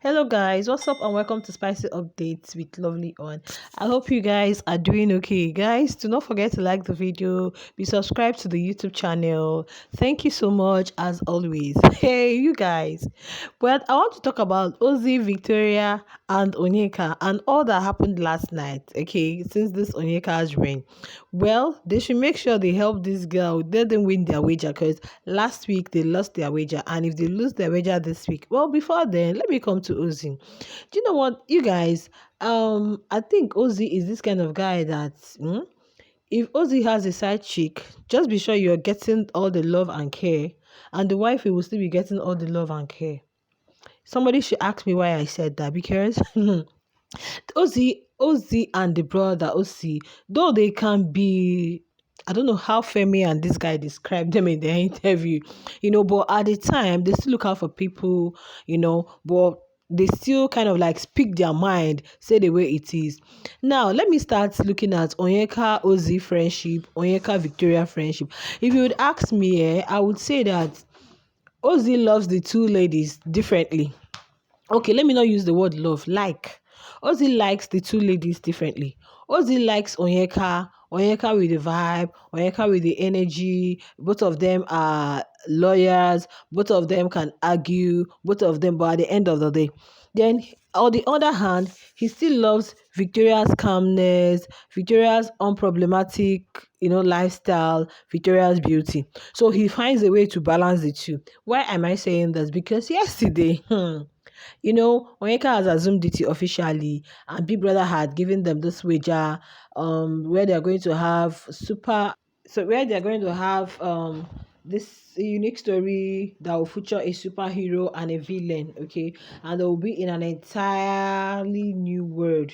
Hello guys, what's up and welcome to Spicy Updates with Lovely On. I hope you guys are doing okay. Guys, do not forget to like the video, be subscribed to the YouTube channel. Thank you so much as always. Hey you guys. Well, I want to talk about Ozee, Victoria and Onyeka and all that happened last night, okay, since this Onyeka's reign. Well, they should make sure they help this girl, let them win their wager because last week they lost their wager, and if they lose their wager this week, well, before then, let me come to Ozzy. Do you know what, you guys? I think Ozzy is this kind of guy that if Ozzy has a side chick, just be sure you're getting all the love and care, and the wife will still be getting all the love and care. Somebody should ask me why I said that because Ozzy and the brother Ozzy, though they can be, I don't know how Femi and this guy described them in their interview, but at the time they still look out for people, but they still kind of like speak their mind, say the way it is. Now, let me start looking at Onyeka Ozzy friendship, Onyeka Victoria friendship. If you would ask me, I would say that Ozzy loves the two ladies differently. Okay, let me not use the word love. Like, Ozzy likes the two ladies differently. Ozzy likes Onyeka with the vibe, Onyeka with the energy. Both of them are lawyers. Both of them can argue. Both of them, but at the end of the day, then on the other hand, he still loves Victoria's calmness, Victoria's unproblematic, lifestyle, Victoria's beauty. So he finds a way to balance the two. Why am I saying this? Because yesterday, Onyeka has assumed it officially, and Big Brother had given them this wager, where they are going to have where they are going to have this unique story that will feature a superhero and a villain, okay, and they will be in an entirely new world.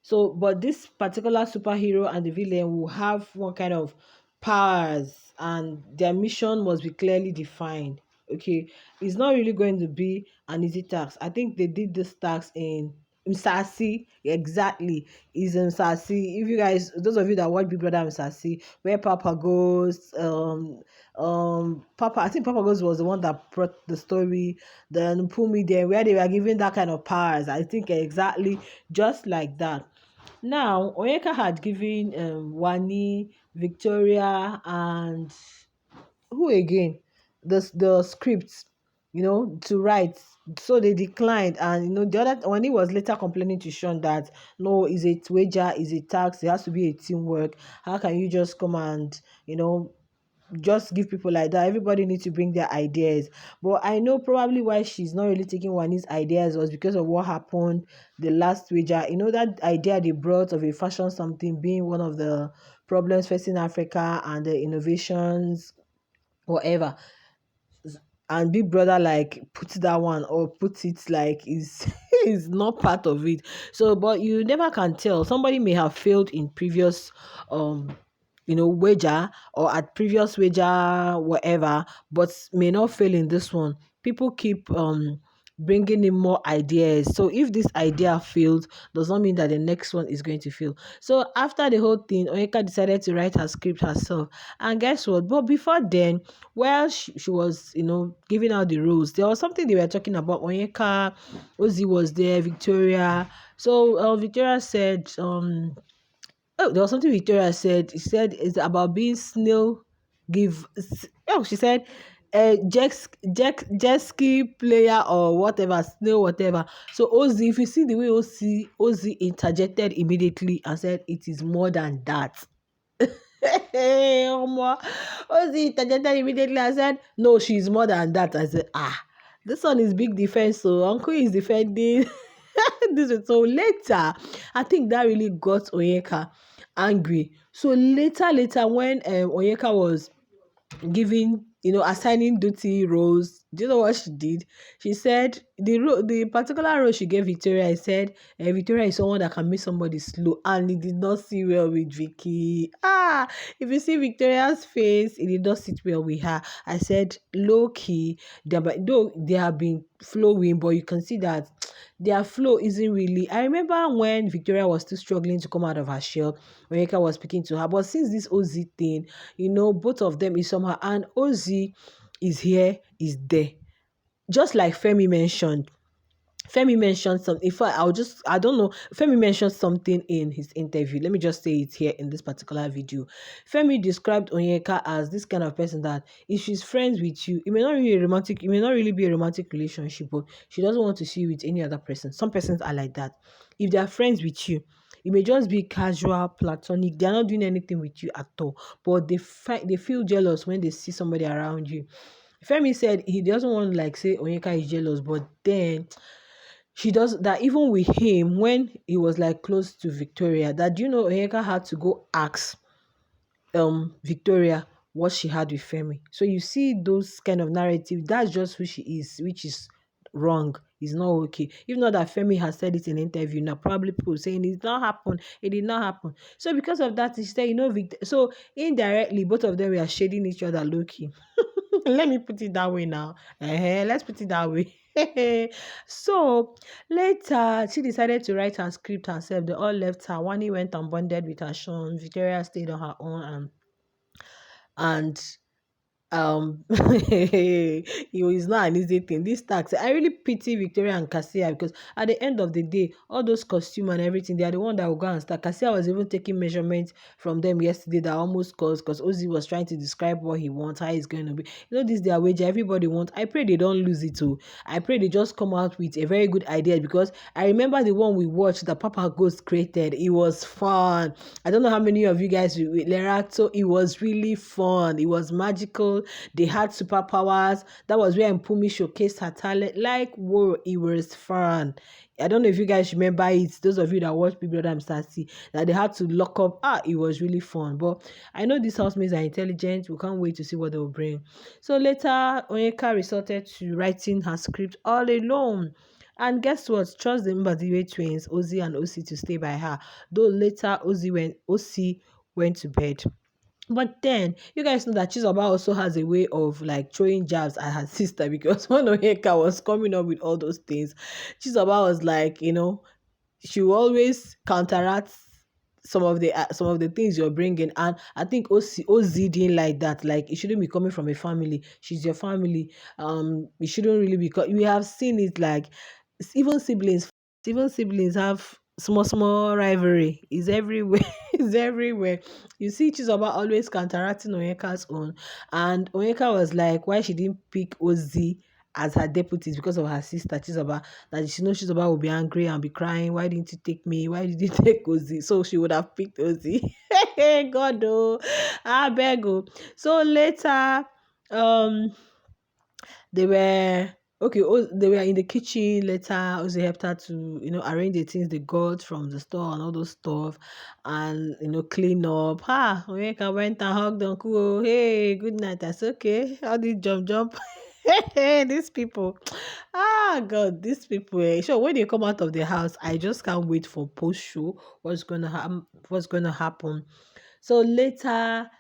So, but this particular superhero and the villain will have one kind of powers, and their mission must be clearly defined. Okay, it's not really going to be an easy task. I think they did this task in Msasi. Exactly, is in Msasi. If you guys, those of you that watch Big Brother Msasi, where Papa goes, Papa, I think Papa goes was the one that brought the story. Then Pumi there, where they were given that kind of powers. I think exactly just like that. Now, Oyeka had given Wani, Victoria, and who again, the scripts, to write. So they declined, and the other when he was later complaining to Sean that no, is a wager, is a tax, it has to be a teamwork. How can you just come and just give people like that? Everybody needs to bring their ideas. But I know probably why she's not really taking Wani's ideas was because of what happened the last wager. That idea they brought of a fashion something being one of the problems facing Africa and the innovations, whatever. And Big Brother like put that one, or put it like is is not part of it. So, but you never can tell. Somebody may have failed in previous wager, or at previous wager, whatever, but may not fail in this one. People keep bringing in more ideas. So if this idea failed, does not mean that the next one is going to fail. So after the whole thing, Onyeka decided to write her script herself. And guess what? But before then, while she was, giving out the rules, there was something they were talking about. Onyeka, Ozzy was there, Victoria. So Victoria said, oh, there was something Victoria said. She said it's about being snail give. Oh, she said jet ski player or whatever, snail whatever. So Ozzy, if you see the way Ozzy interjected immediately and said it is more than that. Hey, Omo. Ozzy interjected immediately and said no, she's more than that. I said this one is big defense. So Uncle is defending this one. So later, I think that really got Onyeka angry. So later when Onyeka was giving, assigning duty roles, do you know what she did? She said the particular role she gave Victoria, I said Victoria is someone that can make somebody slow, and it did not sit well with Vicky. If you see Victoria's face, it did not sit well with her. I said low key, though they have been flowing, but you can see that their flow isn't really. I remember when Victoria was still struggling to come out of her shell, Onyeka was speaking to her, but since this Ozzy thing, both of them is somehow, and Ozzy is here, is there. Just like Femi mentioned, Femi mentioned something. In fact, I don't know. Femi mentioned something in his interview. Let me just say it here in this particular video. Femi described Onyeka as this kind of person that if she's friends with you, it may not really be a romantic relationship, but she doesn't want to see you with any other person. Some persons are like that. If they are friends with you, it may just be casual, platonic. They are not doing anything with you at all, but they feel jealous when they see somebody around you. Femi said he doesn't want to like say Onyeka is jealous, but then she does that even with him when he was like close to Victoria. That you know Onyeka had to go ask Victoria what she had with Femi. So you see those kind of narrative. That's just who she is, which is wrong. It's not okay. If not that Femi has said it in an interview, now probably people saying it did not happen. It did not happen. So because of that, she said, so indirectly both of them were shading each other low key. Let me put it that way now. Let's put it that way. So later, she decided to write her script herself. They all left her. Wani went and bonded with her Sean. Victoria stayed on her own, and it was not an easy thing. This tax, I really pity Victoria and Cassia because at the end of the day, all those costume and everything, they are the one that will go and start. Cassia was even taking measurements from them yesterday that almost caused, because Ozee was trying to describe what he wants, how it's going to be. You know, this their wage, everybody wants. I pray they don't lose it too. I pray they just come out with a very good idea, because I remember the one we watched that Papa Ghost created. It was fun. I don't know how many of you guys with Lerato. So it was really fun. It was magical. They had superpowers. That was where Mpumi showcased her talent. Like, whoa, it was fun. I don't know if you guys remember it. Those of you that watch Big Brother and Sassy, that they had to lock up. It was really fun. But I know these housemates are intelligent. We can't wait to see what they will bring. So later, Onyeka resorted to writing her script all alone. And guess what? Trust the Mbadiwe twins, Ozee and Osi, to stay by her. Though later, Osi went to bed. But then you guys know that Chizoba also has a way of like throwing jabs at her sister, because when Onyeka was coming up with all those things, Chizoba was like, she will always counteract some of the things you're bringing. And I think Ozee didn't like that. Like, it shouldn't be coming from a family. She's your family. It shouldn't really be. We have seen it, like even siblings have small rivalry. Is everywhere. It's everywhere. You see Chizoba always counteracting Onyeka's own, and Onyeka was like, why she didn't pick Ozee as her deputies because of her sister Chizoba, that she knows Chizoba will be angry and be crying, why didn't you take me, why did you take Ozee? So she would have picked Ozee. God, oh, I beg you. So later, um they were okay. They were in the kitchen later. Ozzy helped her to, arrange the things they got from the store and all those stuff, and clean up. Onyeka went and hugged Uncle. Oh, hey, good night. That's okay. How did jump? Hey, these people. God, these people. Sure, when they come out of the house, I just can't wait for post show. What's gonna happen? What's gonna happen? So later,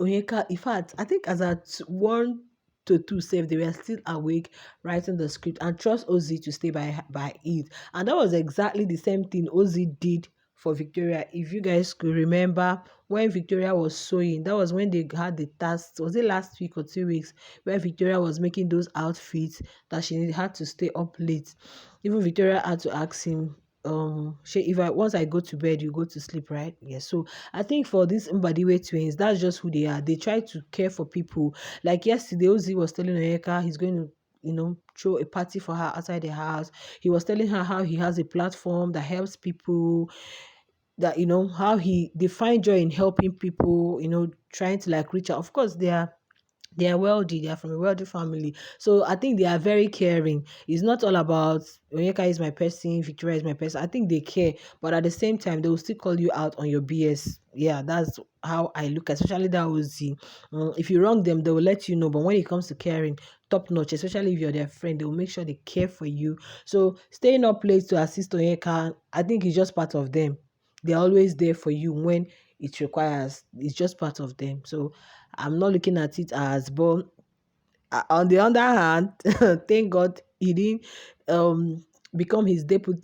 Onyeka, in fact, I think as at 1 to 2 safe, they were still awake writing the script and trust Ozee to stay by it. And that was exactly the same thing Ozee did for Victoria. If you guys could remember, when Victoria was sewing, that was when they had the task. Was it last week or 2 weeks, where Victoria was making those outfits that she had to stay up late. Even Victoria had to ask him, if I once I go to bed, you go to sleep, right? Yes. So I think for these Mbadiwe twins, that's just who they are. They try to care for people. Like yesterday, Ozee was telling Onyeka he's going to, throw a party for her outside the house. He was telling her how he has a platform that helps people, that, how they find joy in helping people, trying to like reach out. Of course, they are wealthy. They are from a wealthy family. So I think they are very caring. It's not all about Onyeka is my person, Victoria is my person. I think they care, but at the same time, they will still call you out on your BS. Yeah, that's how I look at, especially that Ozee. If you wrong them, they will let you know. But when it comes to caring, top notch, especially if you're their friend, they will make sure they care for you. So staying up late to assist Onyeka, I think it's just part of them. They're always there for you when it requires. It's just part of them. So I'm not looking at it as, but on the other hand, thank God he didn't become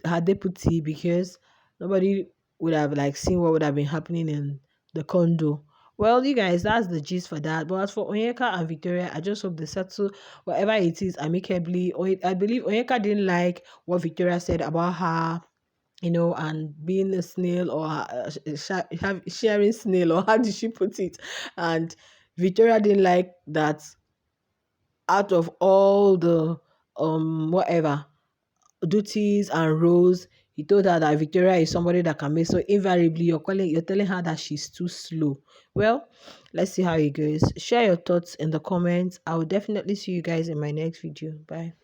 her deputy, because nobody would have like seen what would have been happening in the condo Well, you guys, that's the gist for that. But as for Onyeka and Victoria, I just hope they settle whatever it is amicably. I believe Onyeka didn't like what Victoria said about her, and being a snail, or sharing snail, or how did she put it? And Victoria didn't like that. Out of all the whatever duties and roles, he told her that Victoria is somebody that can make. So invariably, you're telling her that she's too slow. Well, let's see how it goes. Share your thoughts in the comments. I will definitely see you guys in my next video. Bye.